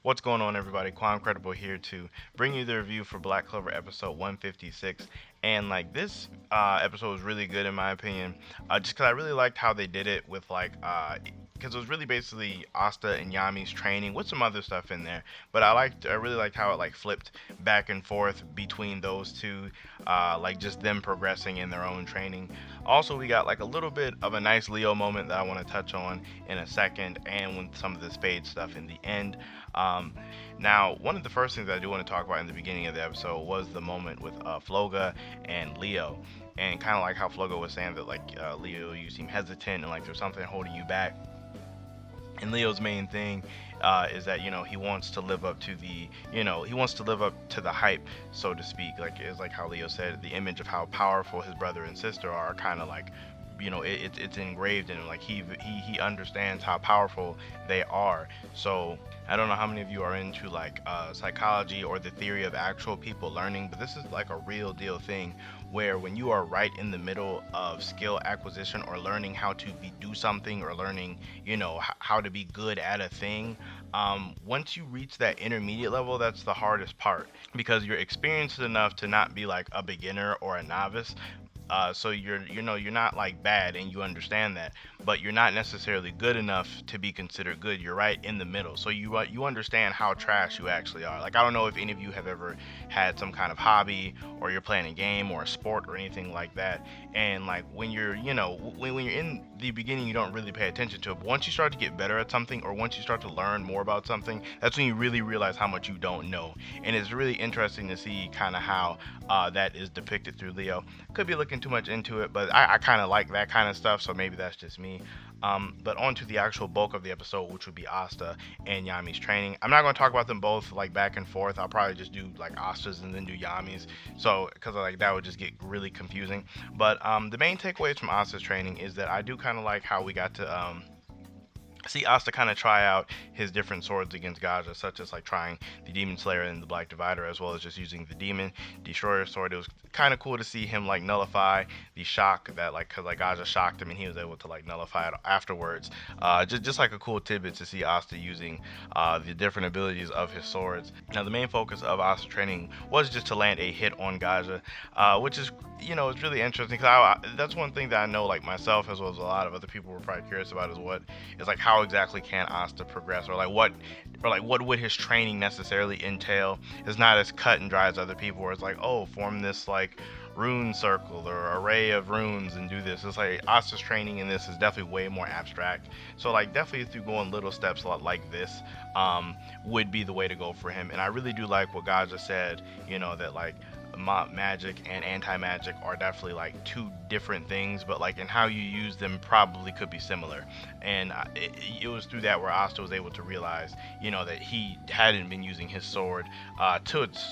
What's going on, everybody? Quancredible here to bring you the review for Black Clover episode 156. And like this episode was really good in my opinion, just because I really liked how they did it with because it was really basically Asta and Yami's training with some other stuff in there. But I really liked how it like flipped back and forth between those two, like just them progressing in their own training. Also, we got like a little bit of a nice Leo moment that I want to touch on in a second, and with some of the Spade stuff in the end. Um, Now, one of the first things I do want to talk about in the beginning of the episode was the moment with Floga and Leo, and kind of like how Floga was saying that Leo, you seem hesitant and like there's something holding you back. And Leo's main thing is that he wants to live up to he wants to live up to the hype, so to speak. Like it's like how Leo said, the image of how powerful his brother and sister are, kind of like it's engraved in him. Like he understands how powerful they are. So I don't know how many of you are into psychology or the theory of actual people learning, but this is like a real deal thing where when you are right in the middle of skill acquisition or learning how to do something, or learning how to be good at a thing, once you reach that intermediate level, that's the hardest part, because you're experienced enough to not be like a beginner or a novice. So you're not like bad, and you understand that, but you're not necessarily good enough to be considered good. You're right in the middle, so you understand how trash you actually are. Like, I don't know if any of you have ever had some kind of hobby, or you're playing a game or a sport or anything like that, and like when you're when you're in the beginning, you don't really pay attention to it, but once you start to get better at something, or once you start to learn more about something, that's when you really realize how much you don't know. And it's really interesting to see kind of how that is depicted through Leo. Could be looking too much into it, but I kind of like that kind of stuff, so maybe that's just me. But on to the actual bulk of the episode, which would be Asta and Yami's training. I'm not going to talk about them both like back and forth. I'll probably just do like Asta's and then do Yami's, so because like that would just get really confusing. But the main takeaways from Asta's training is that I do kind of like how we got to see Asta kind of try out his different swords against Gaja, such as like trying the Demon Slayer and the Black Divider, as well as just using the Demon Destroyer sword. It was kind of cool to see him like nullify the shock that because like Gaja shocked him, and he was able to like nullify it afterwards. Just like a cool tidbit to see Asta using the different abilities of his swords. Now, the main focus of Asta training was just to land a hit on Gaja, which is it's really interesting, because that's one thing that I know, like myself as well as a lot of other people were probably curious about, is like how exactly can Asta progress, or what would his training necessarily entail. It's not as cut and dry as other people, where it's like, oh, form this like rune circle or array of runes and do this. It's like Asta's training in this is definitely way more abstract. So like definitely through going little steps like this would be the way to go for him. And I really do like what Gaja said, that like magic and anti-magic are definitely like two different things, but like in how you use them probably could be similar. And it was through that where Asta was able to realize that he hadn't been using his sword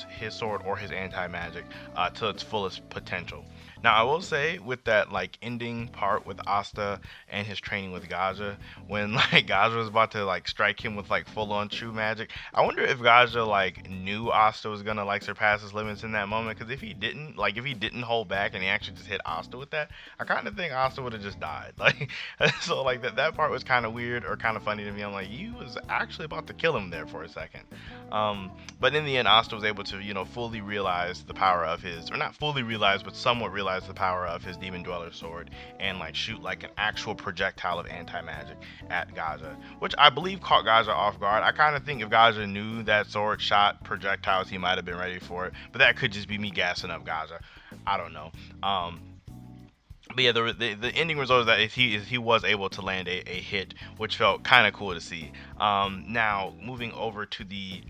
his sword or his anti-magic to its fullest potential. Now, I will say, with that like ending part with Asta and his training with Gaja, when like Gaja was about to like strike him with like full on true magic, I wonder if Gaja like knew Asta was gonna like surpass his limits in that moment. Because if he didn't hold back and he actually just hit Asta with that, I kind of think Asta would have just died. Like, so like that part was kind of weird, or kind of funny to me. I'm like, you was actually about to kill him there for a second. But in the end, Asta was able to fully realize the power of his, or not fully realize, but somewhat realize the power of his Demon Dweller sword, and like shoot like an actual projectile of anti-magic at Gaja, which I believe caught Gaja off guard. I kind of think if Gaja knew that sword shot projectiles, he might have been ready for it, but that could just be me gassing up Gaja. I don't know. But yeah, the ending result is that he was able to land a hit, which felt kind of cool to see. Now, moving over to the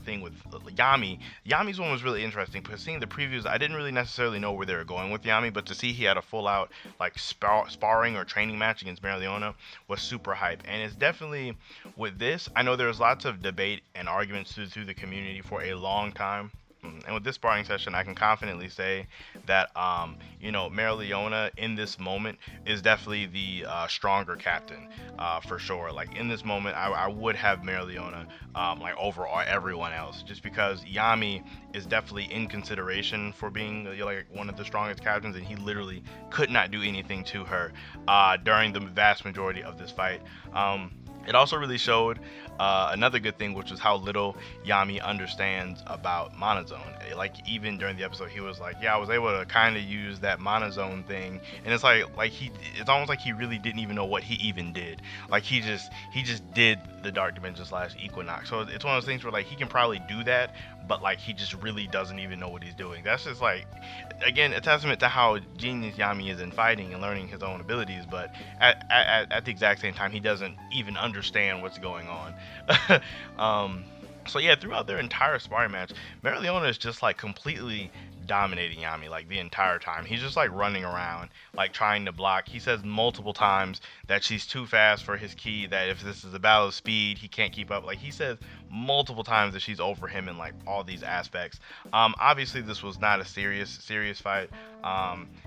thing with Yami. Yami's one was really interesting, because seeing the previews, I didn't really necessarily know where they were going with Yami, but to see he had a full out like sparring or training match against Leona was super hype. And it's definitely, with this, I know there's lots of debate and arguments through the community for a long time. And with this sparring session, I can confidently say that, Leona in this moment is definitely the stronger captain, for sure. Like in this moment, I would have Leona like over everyone else, just because Yami is definitely in consideration for being like one of the strongest captains, and he literally could not do anything to her during the vast majority of this fight. It also really showed another good thing, which was how little Yami understands about monozone. Like even during the episode, he was like, "Yeah, I was able to kind of use that monozone thing," and it's almost like he really didn't even know what he even did. Like he just did the Dark Dimension slash Equinox. So it's one of those things where like he can probably do that, but like he just really doesn't even know what he's doing. That's just like, again, a testament to how genius Yami is in fighting and learning his own abilities. But at the exact same time, he doesn't even understand what's going on. um, so yeah, throughout their entire sparring match, Marileona is just like completely dominating Yami like the entire time. He's just like running around, like trying to block. He says multiple times that she's too fast for his ki, that if this is a battle of speed, he can't keep up. Like he says multiple times that she's over him in like all these aspects. Obviously this was not a serious fight.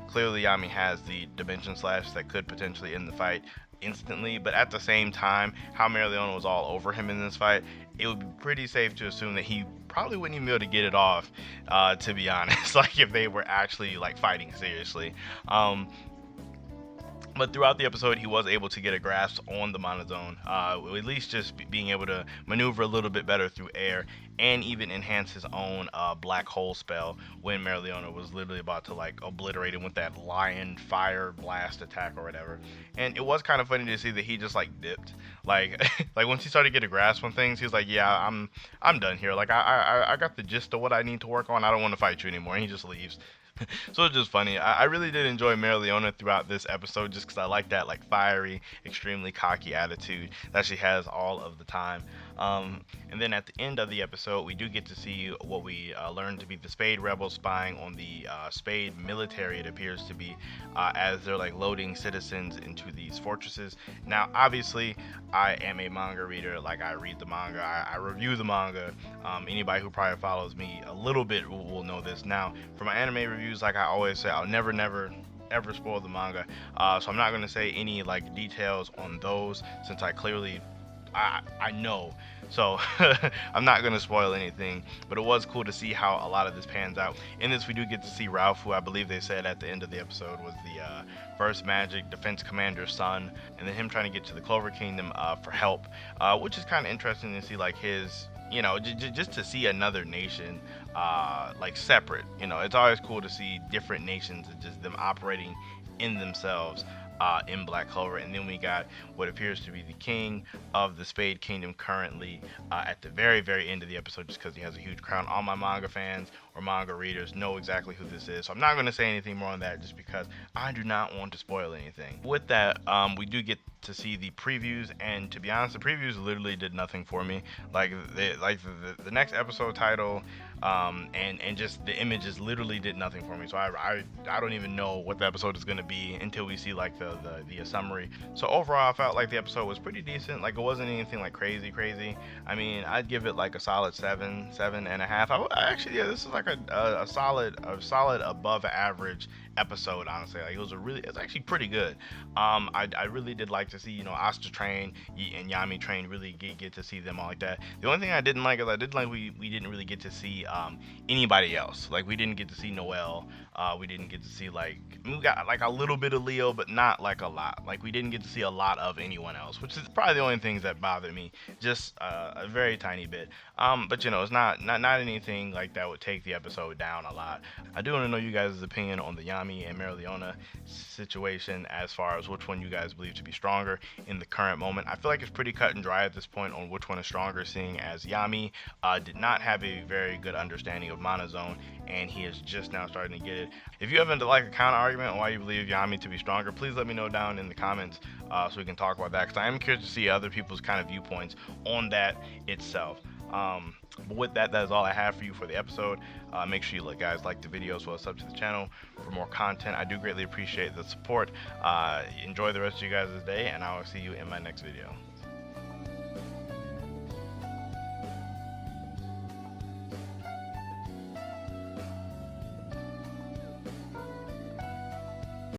Clearly Yami has the dimension slash that could potentially end the fight instantly, but at the same time, how Marileona was all over him in this fight, it would be pretty safe to assume that he probably wouldn't even be able to get it off, to be honest, like if they were actually like fighting seriously. But throughout the episode, he was able to get a grasp on the monozone, at least just being able to maneuver a little bit better through air, and even enhance his own black hole spell when Marileona was literally about to like obliterate him with that lion fire blast attack or whatever. And it was kind of funny to see that he just like dipped, like like once he started to get a grasp on things, he was like, yeah, I'm done here. Like I got the gist of what I need to work on. I don't want to fight you anymore. And he just leaves. So it's just funny. I really did enjoy Marileona throughout this episode just because I like that like fiery, extremely cocky attitude that she has all of the time. And then at the end of the episode, we do get to see what we learned to be the Spade rebels spying on the Spade military, it appears to be, as they're like loading citizens into these fortresses. Now, obviously, I am a manga reader. Like I read the manga, I review the manga. Anybody who probably follows me a little bit will know this. Now, for my anime reviews, like I always say, I'll never ever spoil the manga. So I'm not going to say any like details on those since I clearly I know. So I'm not going to spoil anything, but it was cool to see how a lot of this pans out. In this, we do get to see Ralph, who I believe they said at the end of the episode was the first Magic Defense Commander's son, and then him trying to get to the Clover Kingdom for help, which is kind of interesting to see, like his, you know, just to see another nation like separate. You know, it's always cool to see different nations and just them operating in themselves. In Black Clover. And then we got what appears to be the king of the Spade Kingdom currently at the very end of the episode, just because he has a huge crown. All my manga fans or manga readers know exactly who this is, so I'm not going to say anything more on that just because I do not want to spoil anything. With that, we do get to see the previews, and to be honest, the previews literally did nothing for me. Like the next episode title and just the images literally did nothing for me. So I don't even know what the episode is going to be until we see like the summary. So overall, I felt like the episode was pretty decent. Like it wasn't anything like crazy. I mean, I'd give it like a solid 7.5. I actually, yeah, this is like a solid above average episode, honestly. Like it was actually pretty good. I really did like to see, you know, Asta train and Yami train, really get to see them all like that. The only thing I didn't like is we didn't really get to see anybody else. Like we didn't get to see Noelle. We didn't get to see we got like a little bit of Leo, but not like a lot. Like we didn't get to see a lot of anyone else, which is probably the only things that bothered me, just a very tiny bit. But you know, it's not anything like that would take the episode down a lot. I do want to know you guys' opinion on the Yami and Marileona situation as far as which one you guys believe to be stronger in the current moment. I feel like it's pretty cut and dry at this point on which one is stronger, seeing as Yami did not have a very good understanding of monozone, and he is just now starting to get it. If you have like a counter argument on why you believe Yami to be stronger, please let me know down in the comments so we can talk about that, because I am curious to see other people's kind of viewpoints on that itself. But with that, that is all I have for you for the episode. Make sure you guys like the video as well as sub to the channel for more content. I do greatly appreciate the support. Enjoy the rest of you guys' day, and I will see you in my next video.